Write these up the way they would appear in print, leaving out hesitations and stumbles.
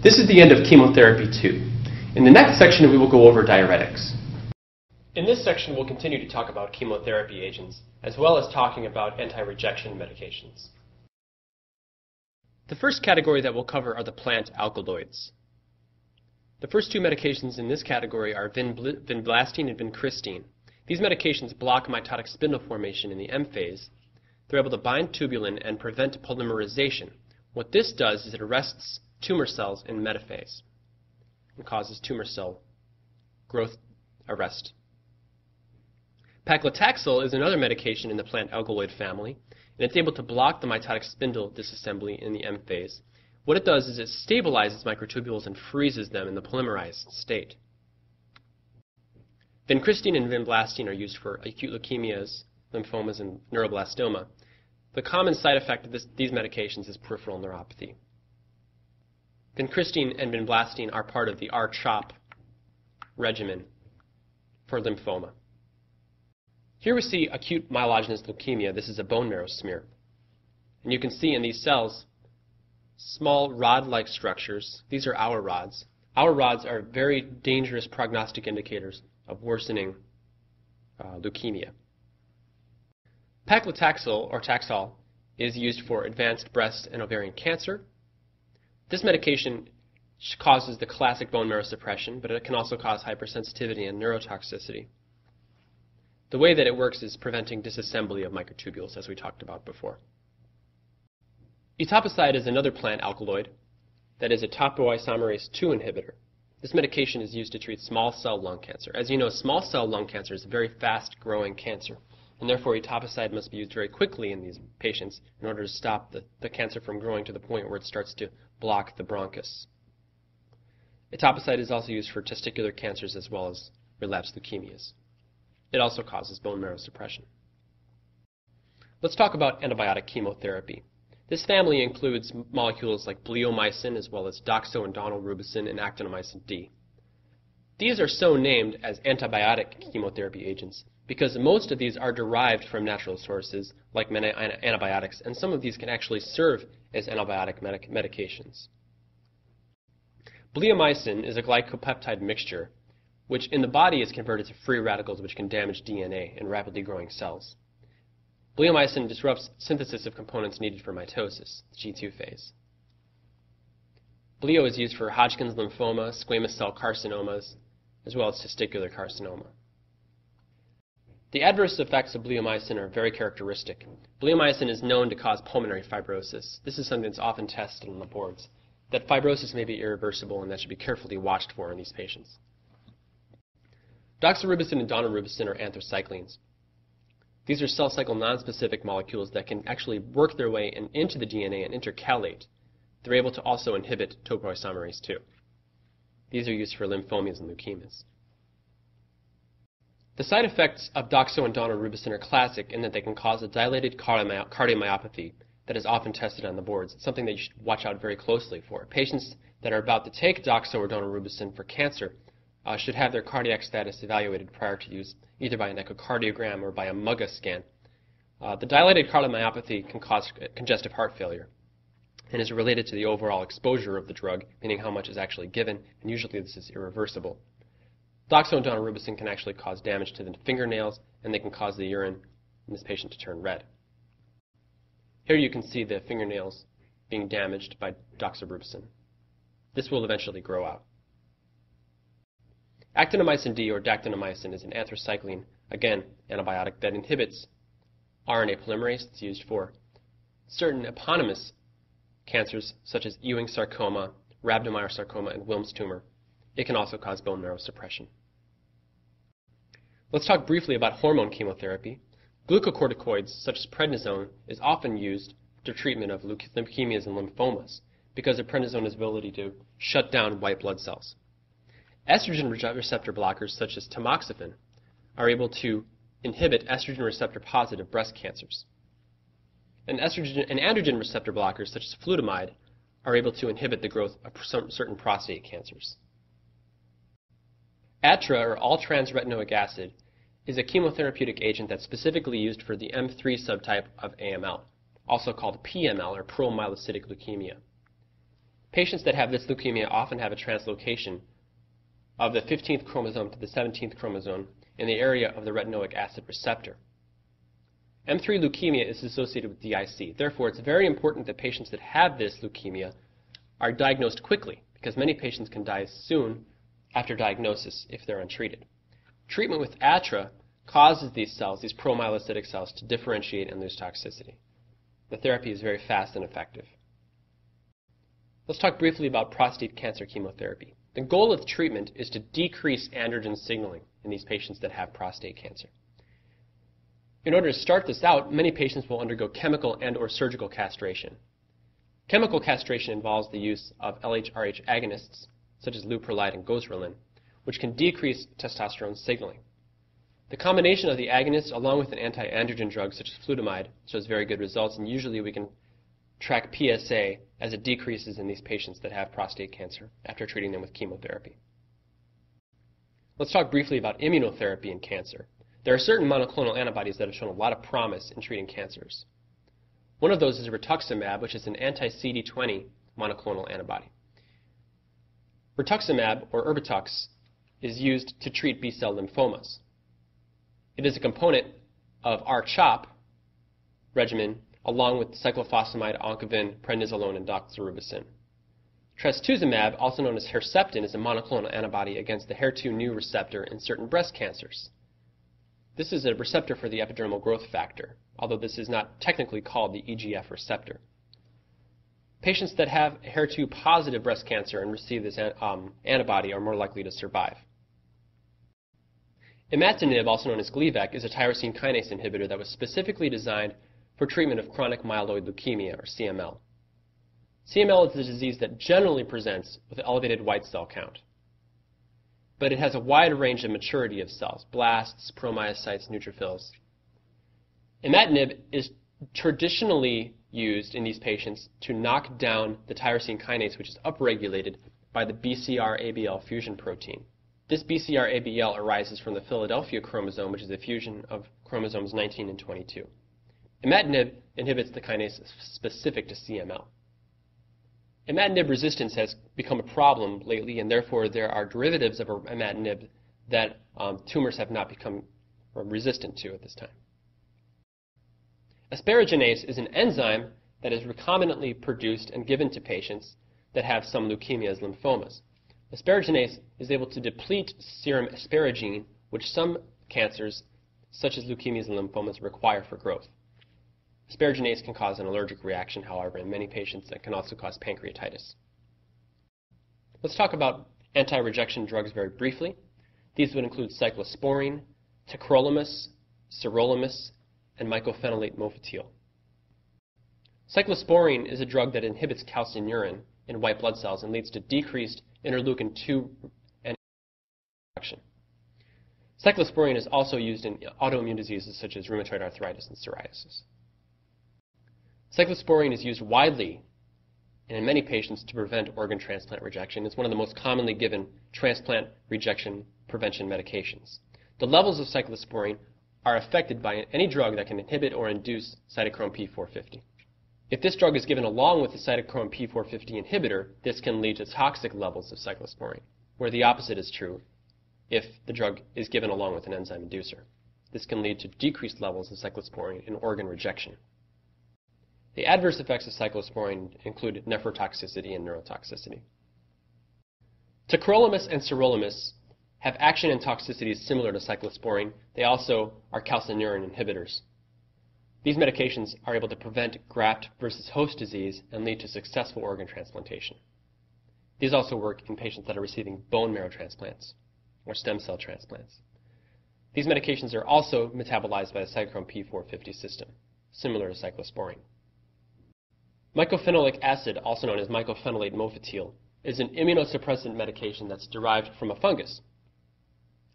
This is the end of Chemotherapy II. In the next section, we will go over diuretics. In this section, we'll continue to talk about chemotherapy agents, as well as talking about anti-rejection medications. The first category that we'll cover are the plant alkaloids. The first two medications in this category are vinblastine and vincristine. These medications block mitotic spindle formation in the M phase. They're able to bind tubulin and prevent polymerization. What this does is it arrests tumor cells in metaphase and causes tumor cell growth arrest. Paclitaxel is another medication in the plant alkaloid family, and it's able to block the mitotic spindle disassembly in the M phase. What it does is it stabilizes microtubules and freezes them in the polymerized state. Vincristine and vinblastine are used for acute leukemias, lymphomas, and neuroblastoma. The common side effect of these medications is peripheral neuropathy. Vincristine and vinblastine are part of the R-CHOP regimen for lymphoma. Here we see acute myelogenous leukemia. This is a bone marrow smear. And you can see in these cells small rod-like structures. These are our rods. Our rods are very dangerous prognostic indicators of worsening leukemia. Paclitaxel, or Taxol, is used for advanced breast and ovarian cancer. This medication causes the classic bone marrow suppression, but it can also cause hypersensitivity and neurotoxicity. The way that it works is preventing disassembly of microtubules, as we talked about before. Etoposide is another plant alkaloid that is a topoisomerase II inhibitor. This medication is used to treat small cell lung cancer. As you know, small cell lung cancer is a very fast-growing cancer, and therefore etoposide must be used very quickly in these patients in order to stop the cancer from growing to the point where it starts to block the bronchus. Etoposide is also used for testicular cancers as well as relapsed leukemias. It also causes bone marrow suppression. Let's talk about antibiotic chemotherapy. This family includes molecules like bleomycin as well as doxorubicin and actinomycin D. These are so named as antibiotic chemotherapy agents because most of these are derived from natural sources like antibiotics, and some of these can actually serve as antibiotic medications. Bleomycin is a glycopeptide mixture which in the body is converted to free radicals which can damage DNA in rapidly growing cells. Bleomycin disrupts synthesis of components needed for mitosis, the G2 phase. Bleo is used for Hodgkin's lymphoma, squamous cell carcinomas, as well as testicular carcinoma. The adverse effects of bleomycin are very characteristic. Bleomycin is known to cause pulmonary fibrosis. This is something that's often tested on the boards. That fibrosis may be irreversible, and that should be carefully watched for in these patients. Doxorubicin and daunorubicin are anthracyclines. These are cell cycle nonspecific molecules that can actually work their way into the DNA and intercalate. They're able to also inhibit topoisomerase II. These are used for lymphomas and leukemias. The side effects of doxo and daunorubicin are classic in that they can cause a dilated cardiomyopathy that is often tested on the boards. It's something that you should watch out very closely for. Patients that are about to take doxo or daunorubicin for cancer should have their cardiac status evaluated prior to use, either by an echocardiogram or by a MUGA scan. The dilated cardiomyopathy can cause congestive heart failure and is related to the overall exposure of the drug, meaning how much is actually given, and usually this is irreversible. Doxo and daunorubicin can actually cause damage to the fingernails, and they can cause the urine in this patient to turn red. Here you can see the fingernails being damaged by doxorubicin. This will eventually grow out. Actinomycin D, or dactinomycin, is an anthracycline, again, antibiotic that inhibits RNA polymerase. It's used for certain eponymous cancers such as Ewing sarcoma, rhabdomyosarcoma, sarcoma, and Wilms tumor. It can also cause bone marrow suppression. Let's talk briefly about hormone chemotherapy. Glucocorticoids, such as prednisone, is often used for treatment of leukemias and lymphomas because of prednisone's ability to shut down white blood cells. Estrogen receptor blockers, such as tamoxifen, are able to inhibit estrogen receptor positive breast cancers. And androgen receptor blockers, such as flutamide, are able to inhibit the growth of certain prostate cancers. ATRA, or all-trans-retinoic acid, is a chemotherapeutic agent that's specifically used for the M3 subtype of AML, also called PML, or promyelocytic leukemia. Patients that have this leukemia often have a translocation of the 15th chromosome to the 17th chromosome in the area of the retinoic acid receptor. M3 leukemia is associated with DIC. Therefore, it's very important that patients that have this leukemia are diagnosed quickly, because many patients can die soon after diagnosis if they're untreated. Treatment with ATRA causes these cells, these promyelocytic cells, to differentiate and lose toxicity. The therapy is very fast and effective. Let's talk briefly about prostate cancer chemotherapy. The goal of the treatment is to decrease androgen signaling in these patients that have prostate cancer. In order to start this out, many patients will undergo chemical and/or surgical castration. Chemical castration involves the use of LHRH agonists, such as leuprolide and gozerlin, which can decrease testosterone signaling. The combination of the agonist along with an anti-androgen drug such as flutamide shows very good results, and usually we can track PSA as it decreases in these patients that have prostate cancer after treating them with chemotherapy. Let's talk briefly about immunotherapy in cancer. There are certain monoclonal antibodies that have shown a lot of promise in treating cancers. One of those is rituximab, which is an anti-CD20 monoclonal antibody. Rituximab, or Erbitux, is used to treat B-cell lymphomas. It is a component of R-CHOP regimen along with cyclophosphamide, oncovin, prednisolone, and doxorubicin. Trastuzumab, also known as Herceptin, is a monoclonal antibody against the HER2/neu receptor in certain breast cancers. This is a receptor for the epidermal growth factor, although this is not technically called the EGF receptor. Patients that have HER2-positive breast cancer and receive this antibody are more likely to survive. Imatinib, also known as Gleevec, is a tyrosine kinase inhibitor that was specifically designed for treatment of chronic myeloid leukemia, or CML. CML is a disease that generally presents with an elevated white cell count, but it has a wide range of maturity of cells: blasts, promyocytes, neutrophils. Imatinib is traditionally used in these patients to knock down the tyrosine kinase, which is upregulated by the BCR-ABL fusion protein. This BCR-ABL arises from the Philadelphia chromosome, which is a fusion of chromosomes 19 and 22. Imatinib inhibits the kinase specific to CML. Imatinib resistance has become a problem lately, and therefore there are derivatives of imatinib that tumors have not become resistant to at this time. Asparaginase is an enzyme that is recombinantly produced and given to patients that have some leukemias, lymphomas. Asparaginase is able to deplete serum asparagine, which some cancers, such as leukemias and lymphomas, require for growth. Asparaginase can cause an allergic reaction, however, in many patients, and can also cause pancreatitis. Let's talk about anti-rejection drugs very briefly. These would include cyclosporine, tacrolimus, sirolimus, and mycophenolate mofetil. Cyclosporine is a drug that inhibits calcineurin in white blood cells and leads to decreased interleukin-2 and production. Cyclosporine is also used in autoimmune diseases such as rheumatoid arthritis and psoriasis. Cyclosporine is used widely and in many patients to prevent organ transplant rejection. It's one of the most commonly given transplant rejection prevention medications. The levels of cyclosporine are affected by any drug that can inhibit or induce cytochrome P450. If this drug is given along with the cytochrome P450 inhibitor, this can lead to toxic levels of cyclosporine, where the opposite is true if the drug is given along with an enzyme inducer. This can lead to decreased levels of cyclosporine in organ rejection. The adverse effects of cyclosporine include nephrotoxicity and neurotoxicity. Tacrolimus and sirolimus have action and toxicities similar to cyclosporine. They also are calcineurin inhibitors. These medications are able to prevent graft versus host disease and lead to successful organ transplantation. These also work in patients that are receiving bone marrow transplants or stem cell transplants. These medications are also metabolized by the cytochrome P450 system, similar to cyclosporine. Mycophenolic acid, also known as mycophenolate mofetil, is an immunosuppressant medication that's derived from a fungus.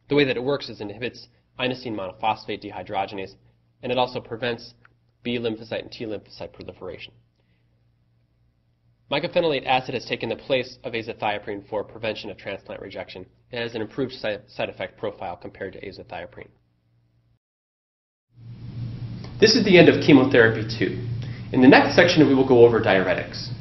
The way that it works is it inhibits inosine monophosphate dehydrogenase, and it also prevents B lymphocyte and T lymphocyte proliferation. Mycophenolate acid has taken the place of azathioprine for prevention of transplant rejection. It has an improved side effect profile compared to azathioprine. This is the end of Chemotherapy II. In the next section, we will go over diuretics.